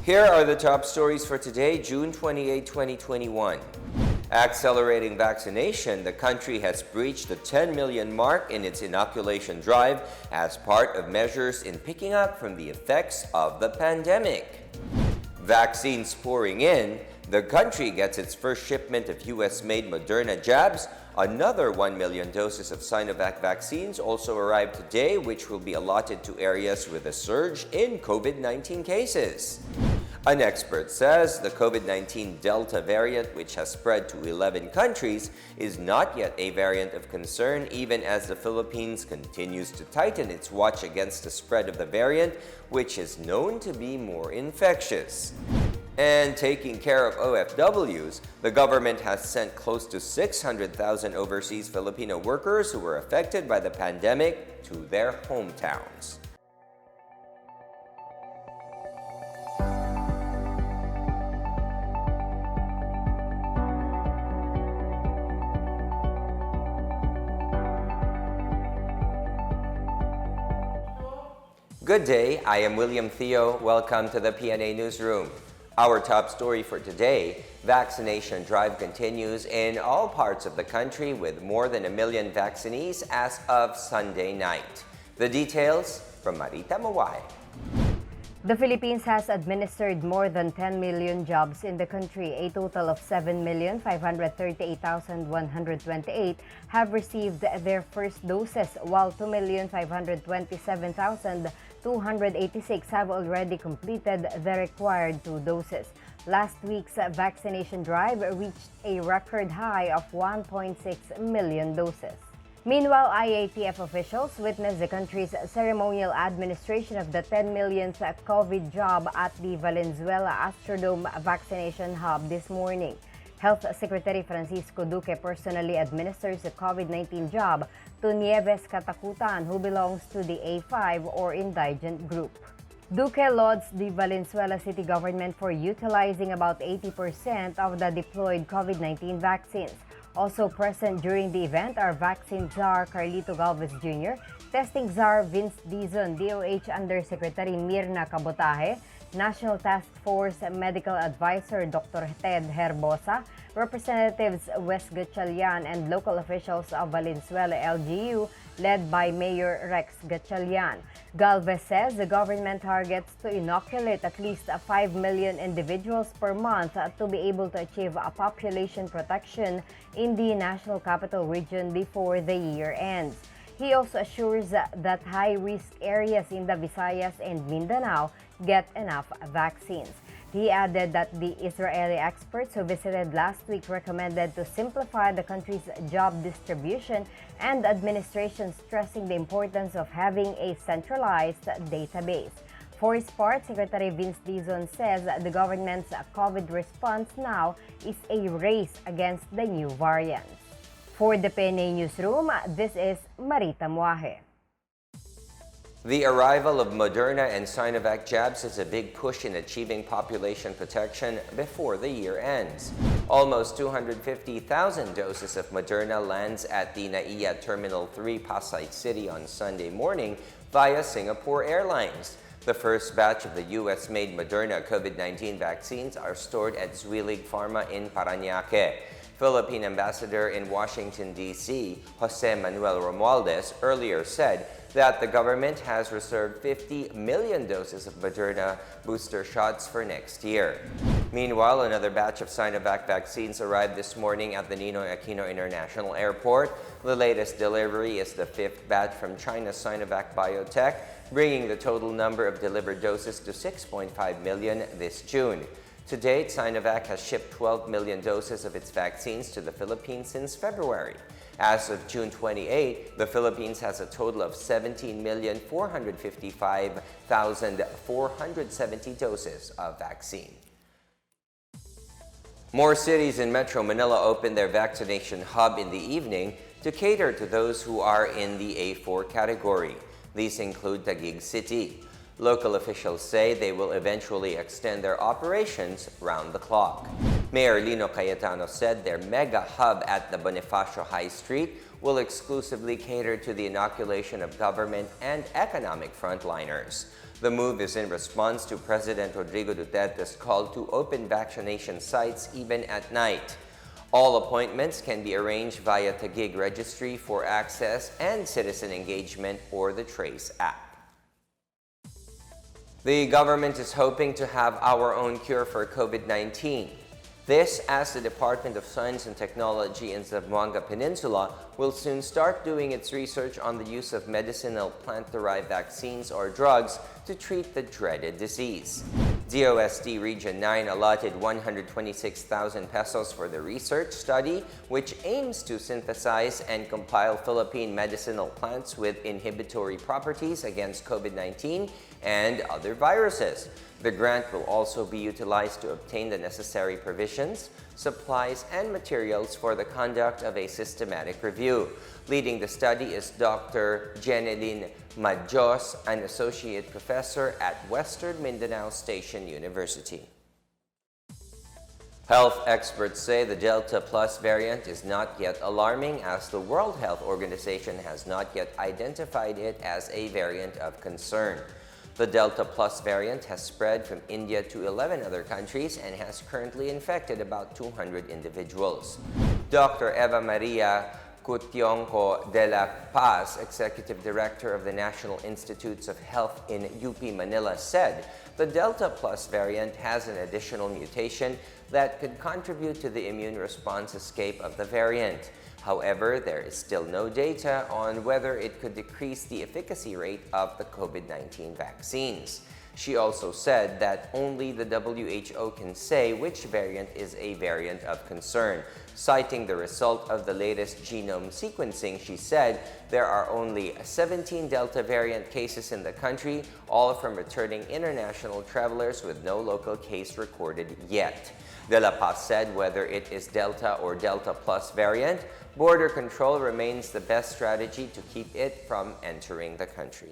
Here are the top stories for today, June 28, 2021. Accelerating vaccination, the country has breached the 10 million mark in its inoculation drive as part of measures in picking up from the effects of the pandemic. Vaccines pouring in, the country gets its first shipment of US-made Moderna jabs. Another 1 million doses of Sinovac vaccines also arrived today, which will be allotted to areas with a surge in COVID-19 cases. An expert says the COVID-19 Delta variant, which has spread to 11 countries, is not yet a variant of concern, even as the Philippines continues to tighten its watch against the spread of the variant, which is known to be more infectious. And taking care of OFWs, the government has sent close to 600,000 overseas Filipino workers who were affected by the pandemic to their hometowns. Good day, I am William Theo. Welcome to the PNA Newsroom. Our top story for today, vaccination drive continues in all parts of the country with more than 1 million vaccinees as of Sunday night. The details from Marita Mawai. The Philippines has administered more than 10 million jobs in the country. A total of 7,538,128 have received their first doses, while 2,527,286 have already completed the required 2 doses. Last week's vaccination drive reached a record high of 1.6 million doses. Meanwhile, IATF officials witnessed the country's ceremonial administration of the 10 millionth COVID job at the Valenzuela Astrodome vaccination hub this morning. Health Secretary Francisco Duque personally administers the COVID-19 job to Nieves Katakutan, who belongs to the A5 or indigent group. Duque lauds the Valenzuela city government for utilizing about 80% of the deployed COVID-19 vaccines. Also present during the event are Vaccine Czar Carlito Galvez Jr., Testing Czar Vince Dizon, DOH Undersecretary Mirna Cabotaje, National Task Force Medical Advisor Dr. Ted Herbosa, Representatives Wes Gatchalian, and local officials of Valenzuela LGU led by Mayor Rex Gatchalian. Galvez says the government targets to inoculate at least 5 million individuals per month to be able to achieve a population protection in the National Capital Region before the year ends. He also assures that high-risk areas in the Visayas and Mindanao get enough vaccines. He added that the Israeli experts who visited last week recommended to simplify the country's job distribution and administration, stressing the importance of having a centralized database. For his part, Secretary Vince Dizon says the government's COVID response now is a race against the new variants. For the PNA Newsroom, this is Marita Muaje. The arrival of Moderna and Sinovac jabs is a big push in achieving population protection before the year ends. Almost 250,000 doses of Moderna lands at the NAIA Terminal 3 Pasay City on Sunday morning via Singapore Airlines. The first batch of the US-made Moderna COVID-19 vaccines are stored at Zwilig Pharma in Parañaque. Philippine Ambassador in Washington, D.C., Jose Manuel Romualdez, earlier said that the government has reserved 50 million doses of Moderna booster shots for next year. Meanwhile, another batch of Sinovac vaccines arrived this morning at the Ninoy Aquino International Airport. The latest delivery is the 5th batch from China's Sinovac Biotech, bringing the total number of delivered doses to 6.5 million this June. To date, Sinovac has shipped 12 million doses of its vaccines to the Philippines since February. As of June 28, the Philippines has a total of 17,455,470 doses of vaccine. More cities in Metro Manila opened their vaccination hub in the evening to cater to those who are in the A4 category. These include Taguig City. Local officials say they will eventually extend their operations round the clock. Mayor Lino Cayetano said their mega hub at the Bonifacio High Street will exclusively cater to the inoculation of government and economic frontliners. The move is in response to President Rodrigo Duterte's call to open vaccination sites even at night. All appointments can be arranged via Taguig Registry for Access and Citizen Engagement or the Trace app. The government is hoping to have our own cure for COVID-19. This, as the Department of Science and Technology in Zamboanga Peninsula will soon start doing its research on the use of medicinal plant-derived vaccines or drugs to treat the dreaded disease. DOST Region 9 allotted 126,000 pesos for the research study, which aims to synthesize and compile Philippine medicinal plants with inhibitory properties against COVID-19 and other viruses. The grant will also be utilized to obtain the necessary provisions, supplies, and materials for the conduct of a systematic review. Leading the study is Dr. Jeneline Majos, an associate professor at Western Mindanao Station University. Health experts say the Delta Plus variant is not yet alarming, as the World Health Organization has not yet identified it as a variant of concern. The Delta Plus variant has spread from India to 11 other countries and has currently infected about 200 individuals. Dr. Eva Maria Cutionco de la Paz, Executive Director of the National Institutes of Health in UP Manila, said the Delta Plus variant has an additional mutation that could contribute to the immune response escape of the variant. However, there is still no data on whether it could decrease the efficacy rate of the COVID-19 vaccines. She also said that only the WHO can say which variant is a variant of concern. Citing the result of the latest genome sequencing, she said there are only 17 Delta variant cases in the country, all from returning international travelers with no local case recorded yet. De La Paz said whether it is Delta or Delta Plus variant, border control remains the best strategy to keep it from entering the country.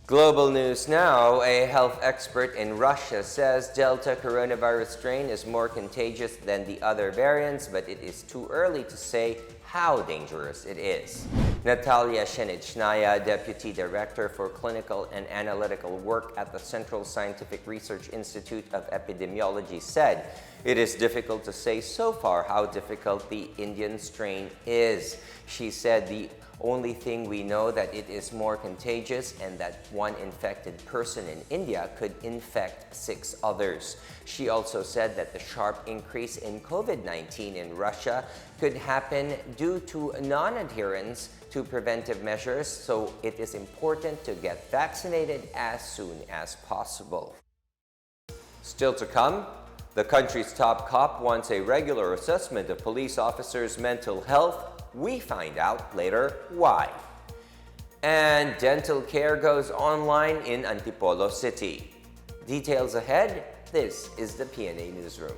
Global news now. A health expert in Russia says Delta coronavirus strain is more contagious than the other variants, but it is too early to say how dangerous it is. Natalia Shenichnaya, Deputy Director for Clinical and Analytical Work at the Central Scientific Research Institute of Epidemiology, said it is difficult to say so far how difficult the Indian strain is. She said the only thing we know that it is more contagious and that one infected person in India could infect 6 others. She also said that the sharp increase in COVID-19 in Russia could happen due to non-adherence to preventive measures, so it is important to get vaccinated as soon as possible. Still to come, the country's top cop wants a regular assessment of police officers' mental health. We find out later why. And dental care goes online in Antipolo City. Details ahead. This is the PNA Newsroom.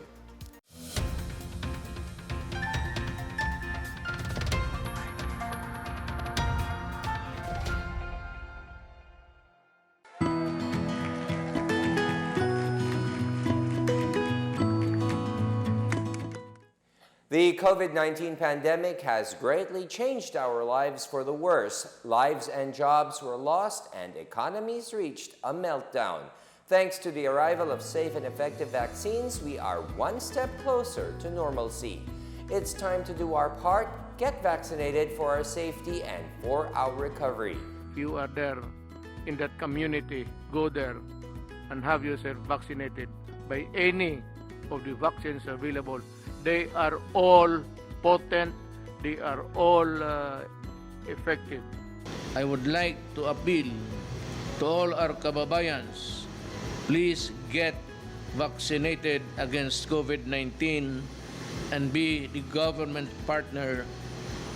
The COVID-19 pandemic has greatly changed our lives for the worse. Lives and jobs were lost and economies reached a meltdown. Thanks to the arrival of safe and effective vaccines, we are one step closer to normalcy. It's time to do our part, get vaccinated for our safety and for our recovery. You are there in that community, go there and have yourself vaccinated by any of the vaccines available. They are all potent, they are all effective. I would like to appeal to all our kababayans, please get vaccinated against COVID-19 and be the government partner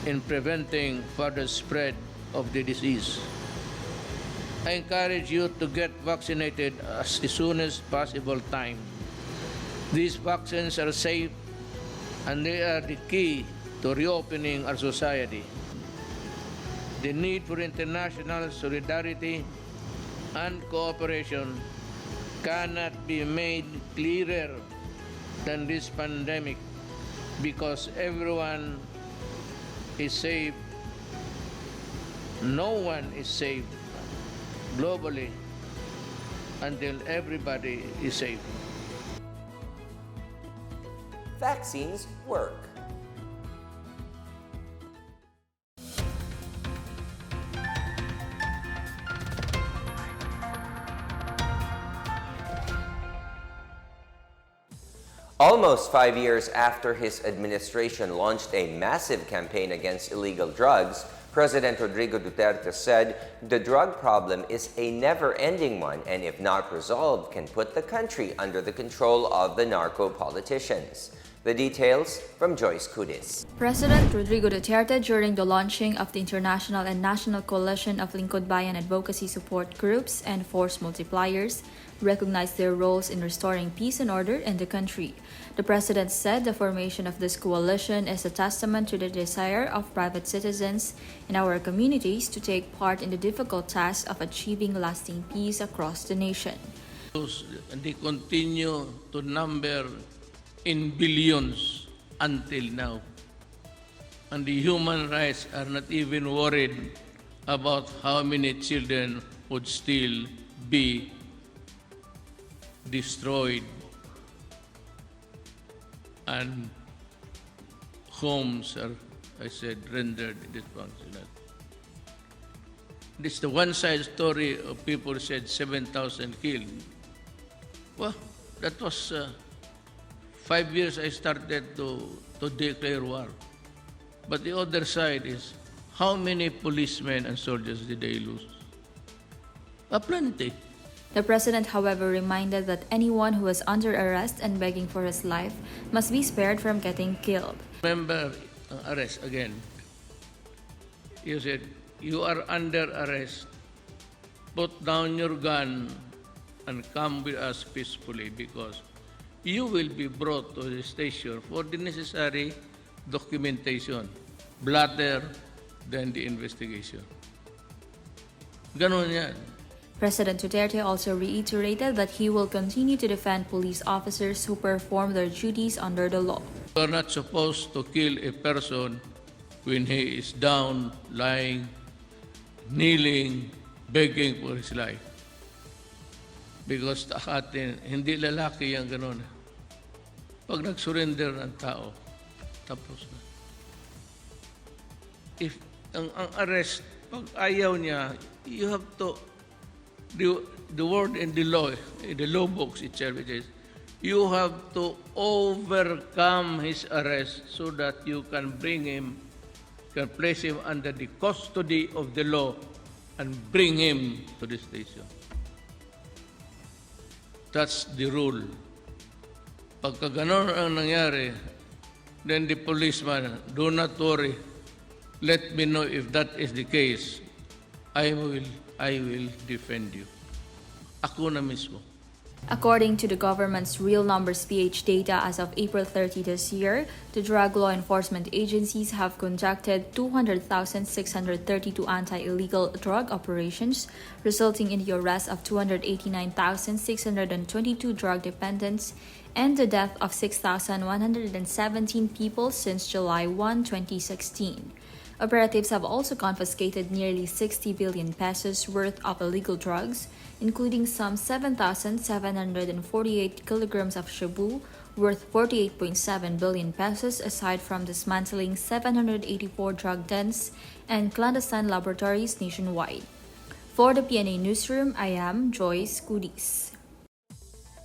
in preventing further spread of the disease. I encourage you to get vaccinated as soon as possible time. These vaccines are safe and they are the key to reopening our society. The need for international solidarity and cooperation cannot be made clearer than this pandemic, because everyone is safe. No one is safe globally until everybody is safe. Vaccines work. Almost 5 years after his administration launched a massive campaign against illegal drugs, President Rodrigo Duterte said the drug problem is a never-ending one and if not resolved can put the country under the control of the narco-politicians. The details from Joyce Cudis. President Rodrigo Duterte, during the launching of the International and National Coalition of Lingkod Bayan Advocacy Support Groups and Force Multipliers, recognized their roles in restoring peace and order in the country. The president said the formation of this coalition is a testament to the desire of private citizens in our communities to take part in the difficult task of achieving lasting peace across the nation. They continue to number in billions until now. And the human rights are not even worried about how many children would still be destroyed and homes are, I said, rendered dysfunctional. This is the one-side story of people said 7,000 killed. Well, that was 5 years I started to declare war. But the other side is, how many policemen and soldiers did they lose? Plenty. The president, however, reminded that anyone who is under arrest and begging for his life must be spared from getting killed. Remember, arrest again. You said, you are under arrest. Put down your gun and come with us peacefully because you will be brought to the station for the necessary documentation. Blatter, then the investigation. Ganon yan. President Duterte also reiterated that he will continue to defend police officers who perform their duties under the law. You are not supposed to kill a person when he is down, lying, kneeling, begging for his life. Because sa atin, hindi lalaki yan ganon. Pag nag-surrender ng tao, tapos na. If ang arrest, pag ayaw niya, you have to, the word in the law books itself, it is, you have to overcome his arrest so that you can bring him, can place him under the custody of the law and bring him to the station. That's the rule. Pagka ganon ang nangyari, then the policeman, do not worry. Let me know if that is the case. I will defend you. Ako na mismo. According to the government's Real Numbers PH data as of April 30 this year, the drug law enforcement agencies have conducted 200,632 anti-illegal drug operations, resulting in the arrest of 289,622 drug dependents and the death of 6,117 people since July 1, 2016. Operatives have also confiscated nearly 60 billion pesos worth of illegal drugs, including some 7,748 kilograms of shabu worth 48.7 billion pesos, aside from dismantling 784 drug dens and clandestine laboratories nationwide. For the PNA Newsroom, I am Joyce Cudis.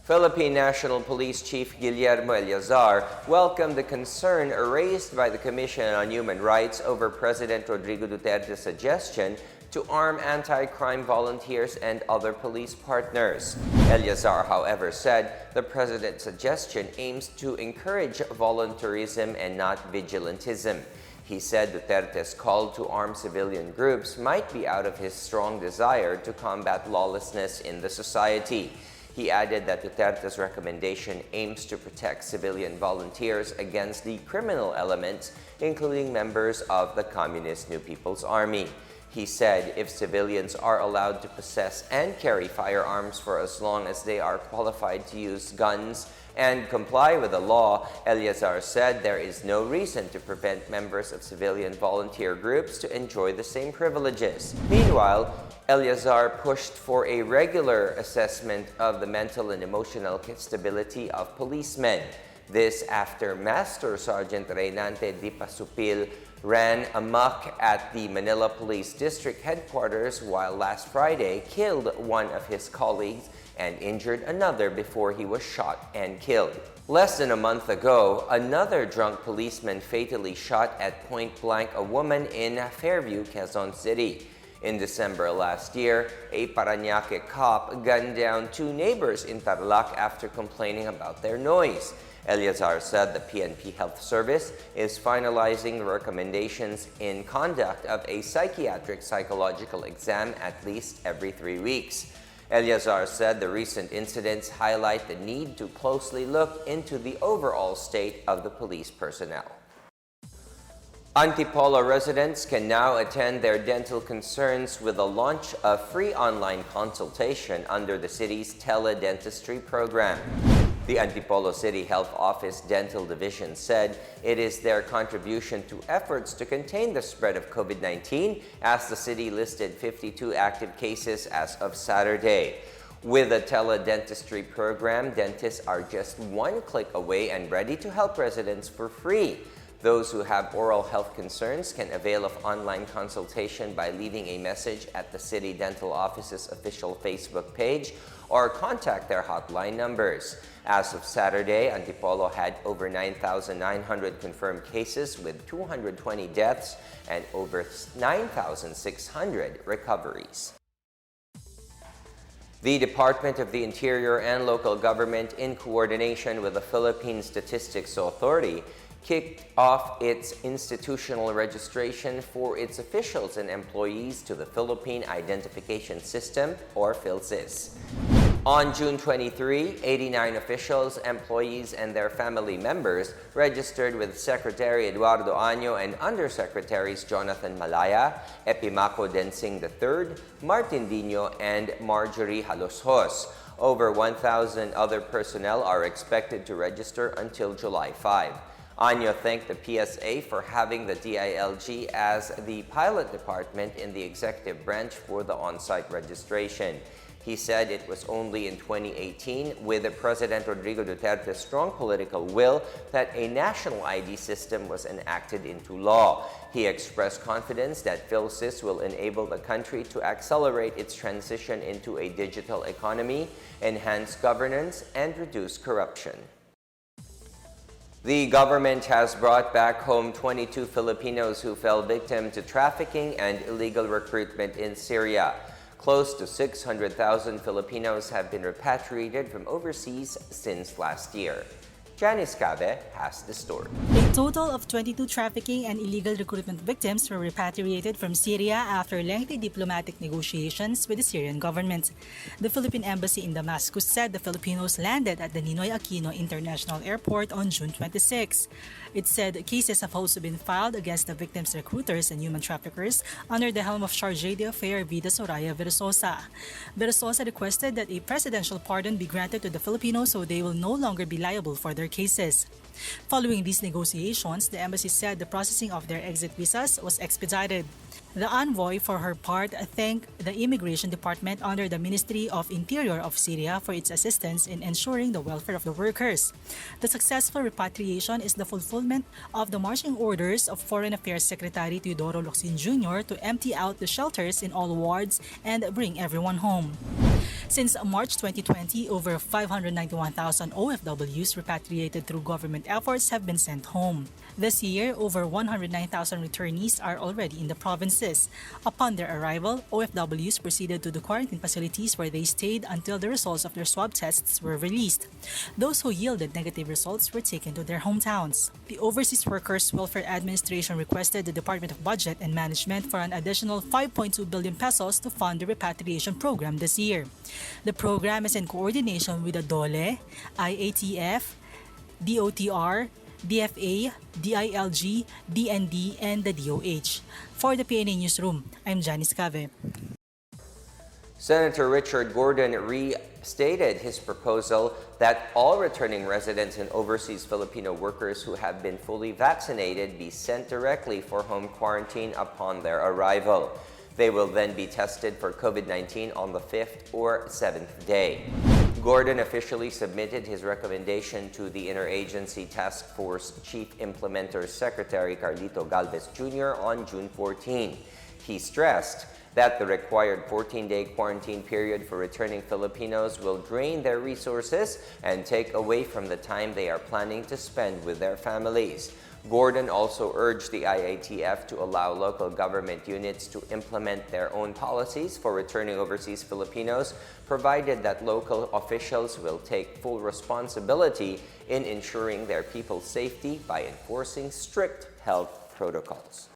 Philippine National Police Chief Guillermo Eleazar welcomed the concern raised by the Commission on Human Rights over President Rodrigo Duterte's suggestion to arm anti-crime volunteers and other police partners. Eleazar, however, said the president's suggestion aims to encourage volunteerism and not vigilantism. He said Duterte's call to arm civilian groups might be out of his strong desire to combat lawlessness in the society. He added that Duterte's recommendation aims to protect civilian volunteers against the criminal elements, including members of the Communist New People's Army. He said if civilians are allowed to possess and carry firearms for as long as they are qualified to use guns, and comply with the law. Eleazar said there is no reason to prevent members of civilian volunteer groups to enjoy the same privileges. Meanwhile, Eleazar pushed for a regular assessment of the mental and emotional stability of policemen. This after Master Sergeant Reynante Di Pasupil ran amok at the Manila Police District headquarters while last Friday killed one of his colleagues and injured another before he was shot and killed. Less than a month ago, another drunk policeman fatally shot at point blank a woman in Fairview, Quezon City. In December last year, a Parañaque cop gunned down two neighbors in Tarlac after complaining about their noise. Eleazar said the PNP Health Service is finalizing recommendations in conduct of a psychiatric psychological exam at least every 3 weeks. Eleazar said the recent incidents highlight the need to closely look into the overall state of the police personnel. Antipolo residents can now attend their dental concerns with the launch of free online consultation under the city's teledentistry program. The Antipolo City Health Office Dental Division said it is their contribution to efforts to contain the spread of COVID-19 as the city listed 52 active cases as of Saturday. With the teledentistry program, dentists are just one click away and ready to help residents for free. Those who have oral health concerns can avail of online consultation by leaving a message at the City Dental Office's official Facebook page or contact their hotline numbers. As of Saturday, Antipolo had over 9,900 confirmed cases with 220 deaths and over 9,600 recoveries. The Department of the Interior and local government, in coordination with the Philippine Statistics Authority, kicked off its institutional registration for its officials and employees to the Philippine Identification System, or PhilSys. On June 23, 89 officials, employees, and their family members registered with Secretary Eduardo Año and Undersecretaries Jonathan Malaya, Epimaco Densing III, Martin Dino, and Marjorie Haloshos. Over 1,000 other personnel are expected to register until July 5. Año thanked the PSA for having the DILG as the pilot department in the executive branch for the on-site registration. He said it was only in 2018, with President Rodrigo Duterte's strong political will, that a national ID system was enacted into law. He expressed confidence that PhilSys will enable the country to accelerate its transition into a digital economy, enhance governance, and reduce corruption. The government has brought back home 22 Filipinos who fell victim to trafficking and illegal recruitment in Syria. Close to 600,000 Filipinos have been repatriated from overseas since last year. Janice Cabe has the story. A total of 22 trafficking and illegal recruitment victims were repatriated from Syria after lengthy diplomatic negotiations with the Syrian government. The Philippine Embassy in Damascus said the Filipinos landed at the Ninoy Aquino International Airport on June 26. It said cases have also been filed against the victims' recruiters and human traffickers under the helm of Chargé d'Affaires Vida Soraya Versosa. Versosa requested that a presidential pardon be granted to the Filipinos so they will no longer be liable for their cases. Following these negotiations, the embassy said the processing of their exit visas was expedited. The envoy, for her part, thanked the Immigration Department under the Ministry of Interior of Syria for its assistance in ensuring the welfare of the workers. The successful repatriation is the fulfillment of the marching orders of Foreign Affairs Secretary Teodoro Locsin Jr. to empty out the shelters in all wards and bring everyone home. Since March 2020, over 591,000 OFWs repatriated through government efforts have been sent home. This year, over 109,000 returnees are already in the provinces. Upon their arrival, OFWs proceeded to the quarantine facilities where they stayed until the results of their swab tests were released. Those who yielded negative results were taken to their hometowns. The Overseas Workers Welfare Administration requested the Department of Budget and Management for an additional 5.2 billion pesos to fund the repatriation program this year. The program is in coordination with the DOLE, IATF, DOTR, DFA, DILG, DND, and the DOH. For the PNA Newsroom, I'm Janice Cave. Senator Richard Gordon restated his proposal that all returning residents and overseas Filipino workers who have been fully vaccinated be sent directly for home quarantine upon their arrival. They will then be tested for COVID-19 on the 5th or 7th day. Gordon officially submitted his recommendation to the Interagency Task Force Chief Implementer Secretary Carlito Galvez Jr. on June 14. He stressed that the required 14-day quarantine period for returning Filipinos will drain their resources and take away from the time they are planning to spend with their families. Gordon also urged the IATF to allow local government units to implement their own policies for returning overseas Filipinos, provided that local officials will take full responsibility in ensuring their people's safety by enforcing strict health protocols.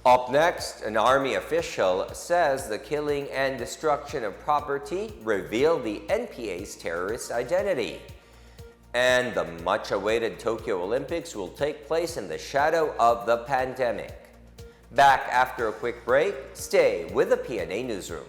Up next, an army official says the killing and destruction of property revealed the NPA's terrorist identity. And the much-awaited Tokyo Olympics will take place in the shadow of the pandemic. Back after a quick break, stay with the PNA Newsroom.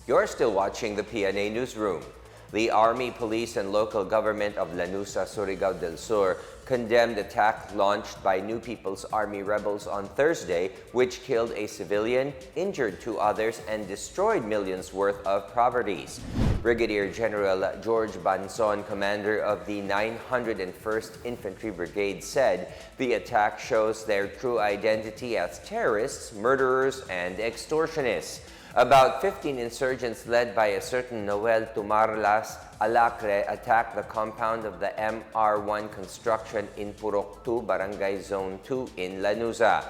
You're still watching the PNA Newsroom. The Army, Police, and local government of Lanuza, Surigao del Sur condemned attack launched by New People's Army rebels on Thursday, which killed a civilian, injured two others, and destroyed millions worth of properties. Brigadier General George Banson, commander of the 901st Infantry Brigade, said the attack shows their true identity as terrorists, murderers, and extortionists. About 15 insurgents led by a certain Noel Tumarlas Alacre attacked the compound of the MR1 construction in Purok 2, Barangay Zone 2 in Lanuza.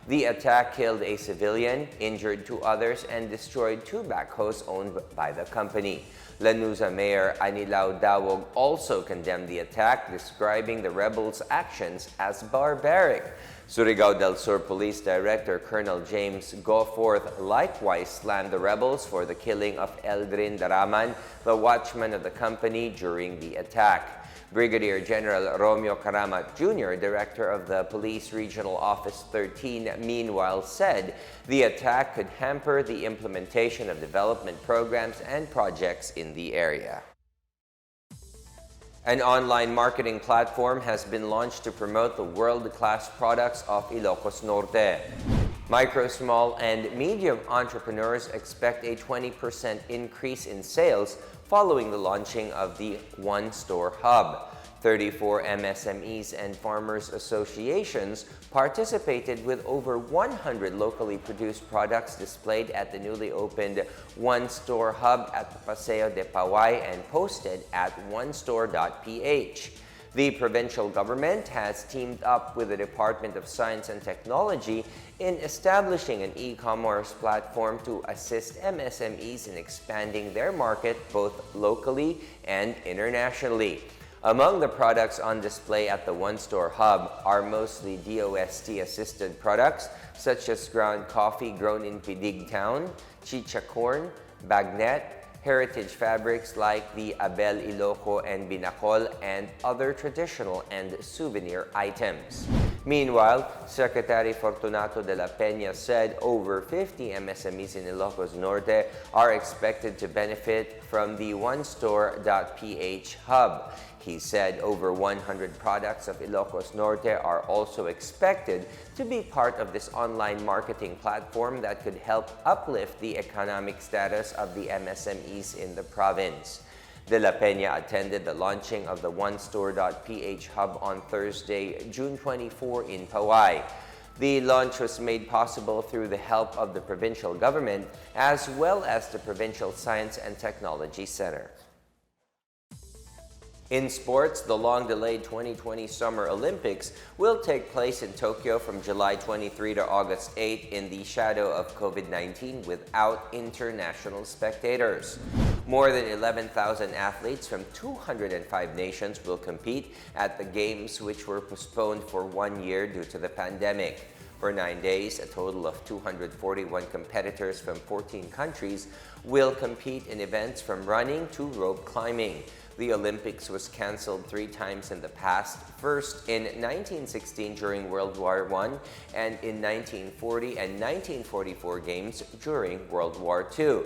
The attack killed a civilian, injured two others, and destroyed two backhoes owned by the company. Lanuza Mayor Anilao Dawog also condemned the attack, describing the rebels' actions as barbaric. Surigao del Sur Police Director Colonel James Goforth likewise slammed the rebels for the killing of Eldrin Daraman, the watchman of the company, during the attack. Brigadier General Romeo Karamat Jr., Director of the Police Regional Office 13, meanwhile said the attack could hamper the implementation of development programs and projects in the area. An online marketing platform has been launched to promote the world-class products of Ilocos Norte. Micro, small, and medium entrepreneurs expect a 20% increase in sales following the launching of the One Store Hub. 34 MSMEs and farmers associations participated, with over 100 locally produced products displayed at the newly opened One Store Hub at the Paseo de Paway and posted at onestore.ph. The provincial government has teamed up with the Department of Science and Technology in establishing an e-commerce platform to assist MSMEs in expanding their market both locally and internationally. Among the products on display at the one-store hub are mostly DOST-assisted products such as ground coffee grown in Pidig Town, chicha corn, bagnet, heritage fabrics like the Abel Iloco and Binacol, and other traditional and souvenir items. Meanwhile, Secretary Fortunato de la Peña said over 50 MSMEs in Ilocos Norte are expected to benefit from the onestore.ph hub. He said over 100 products of Ilocos Norte are also expected to be part of this online marketing platform that could help uplift the economic status of the MSMEs in the province. De la Peña attended the launching of the onestore.ph hub on Thursday, June 24 in Pawai. The launch was made possible through the help of the provincial government as well as the Provincial Science and Technology Center. In sports, the long-delayed 2020 Summer Olympics will take place in Tokyo from July 23 to August 8 in the shadow of COVID-19 without international spectators. More than 11,000 athletes from 205 nations will compete at the Games, which were postponed for 1 year due to the pandemic. For 9 days, a total of 241 competitors from 14 countries will compete in events from running to rope climbing. The Olympics was canceled 3 times in the past, first in 1916 during World War I and in 1940 and 1944 games during World War II.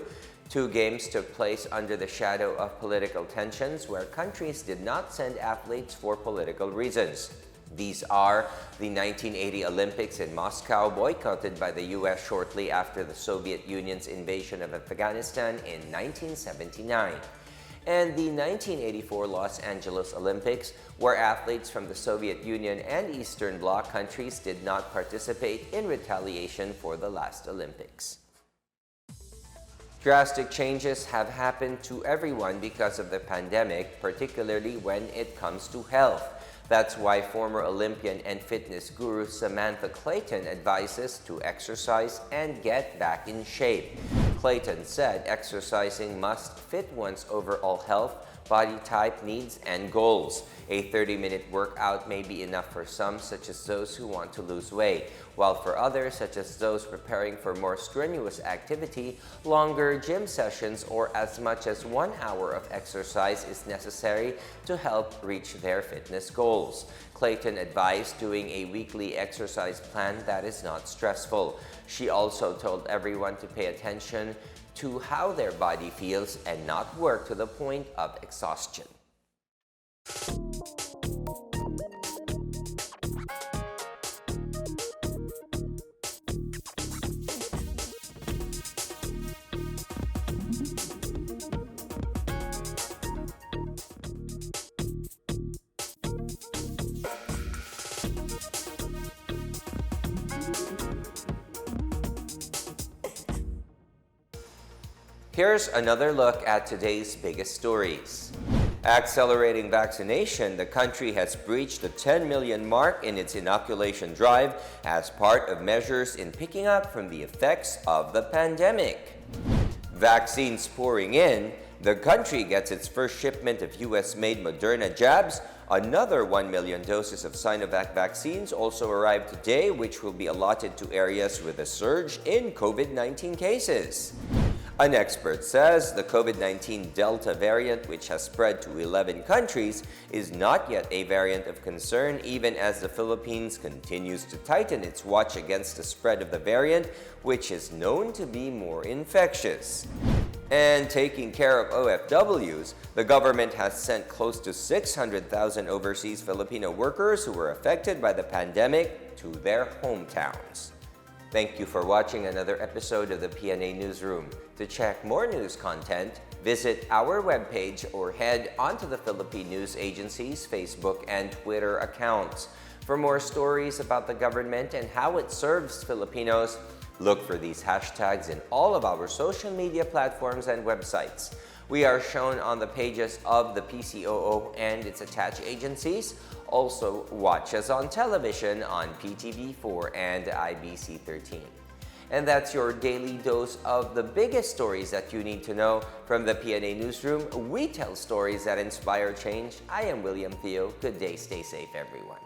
2 games took place under the shadow of political tensions where countries did not send athletes for political reasons. These are the 1980 Olympics in Moscow, boycotted by the U.S. shortly after the Soviet Union's invasion of Afghanistan in 1979. And the 1984 Los Angeles Olympics, where athletes from the Soviet Union and Eastern Bloc countries did not participate in retaliation for the last Olympics. Drastic changes have happened to everyone because of the pandemic, particularly when it comes to health. That's why former Olympian and fitness guru Samantha Clayton advises to exercise and get back in shape. Clayton said exercising must fit one's overall health, body type, needs, and goals. A 30-minute workout may be enough for some, such as those who want to lose weight, while for others, such as those preparing for more strenuous activity, longer gym sessions or as much as 1 hour of exercise is necessary to help reach their fitness goals. Clayton advised doing a weekly exercise plan that is not stressful. She also told everyone to pay attention to how their body feels and not work to the point of exhaustion. Here's another look at today's biggest stories. Accelerating vaccination, the country has breached the 10 million mark in its inoculation drive as part of measures in picking up from the effects of the pandemic. Vaccines pouring in, the country gets its first shipment of US-made Moderna jabs. Another 1 million doses of Sinovac vaccines also arrived today, which will be allotted to areas with a surge in COVID-19 cases. An expert says the COVID-19 Delta variant, which has spread to 11 countries, is not yet a variant of concern, even as the Philippines continues to tighten its watch against the spread of the variant, which is known to be more infectious. And taking care of OFWs, the government has sent close to 600,000 overseas Filipino workers who were affected by the pandemic to their hometowns. Thank you for watching another episode of the PNA Newsroom. To check more news content, visit our webpage or head onto the Philippine News Agency's Facebook and Twitter accounts. For more stories about the government and how it serves Filipinos, look for these hashtags in all of our social media platforms and websites. We are shown on the pages of the PCOO and its attached agencies. Also, watch us on television on PTV4 and IBC 13. And that's your daily dose of the biggest stories that you need to know from the PNA Newsroom. We tell stories that inspire change. I am William Theo. Good day, stay safe, everyone.